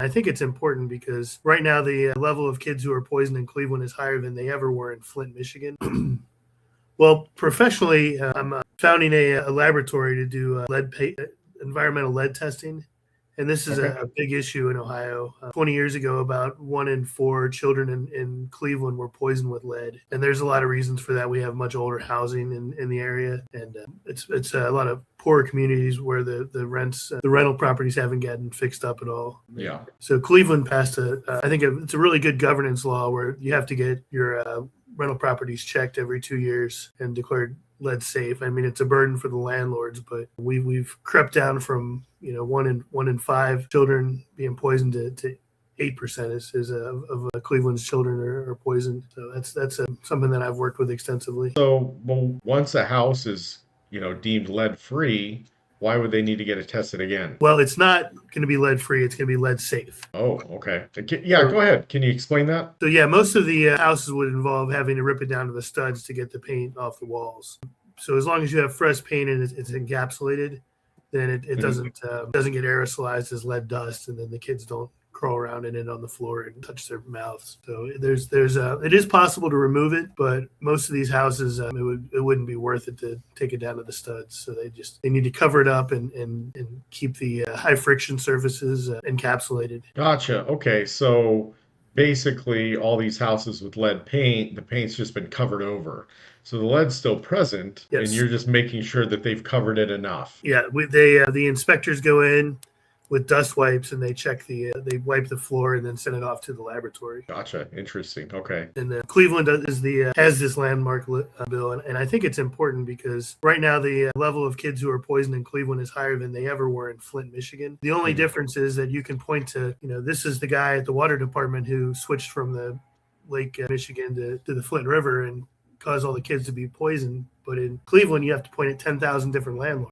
I think it's important because right now the level of kids who are poisoned in Cleveland is higher than they ever were in Flint, Michigan. Well, professionally, I'm founding a laboratory to do environmental lead testing. And this is Okay. a big issue in Ohio. 20 years ago, about 1 in 4 children in Cleveland were poisoned with lead. And there's a lot of reasons for that. We have much older housing in the area. And it's a lot of poor communities where the rental properties haven't gotten fixed up at all. Yeah. So Cleveland passed I think it's a really good governance law where you have to get your rental properties checked every 2 years and declared lead safe. I mean, it's a burden for the landlords, but we've crept down from 1 in 5 children being poisoned to 8% of Cleveland's children are poisoned. So that's something that I've worked with extensively. So, well, once a house is, deemed lead free, why would they need to get it tested again? Well, it's not going to be lead free; it's going to be lead safe. Oh, okay. Yeah, go ahead. Can you explain that? So yeah, most of the houses would involve having to rip it down to the studs to get the paint off the walls. So as long as you have fresh paint and it's encapsulated, then it doesn't get aerosolized as lead dust, and then the kids don't crawl around in it on the floor and touch their mouths. So it is possible to remove it, but most of these houses it wouldn't be worth it to take it down to the studs. So they need to cover it up and keep the high friction surfaces encapsulated. Gotcha. Okay, so basically all these houses with lead paint, the paint's just been covered over. So the lead's still present, and Yes. you're just making sure that they've covered it enough. Yeah, the inspectors go in with dust wipes and they wipe the floor and then send it off to the laboratory. Gotcha. Interesting. Okay. And Cleveland has this landmark bill, and I think it's important because right now the level of kids who are poisoned in Cleveland is higher than they ever were in Flint, Michigan. The only difference is that you can point to, this is the guy at the water department who switched from the Lake Michigan to the Flint River and caused all the kids to be poisoned. But in Cleveland, you have to point at 10,000 different landlords.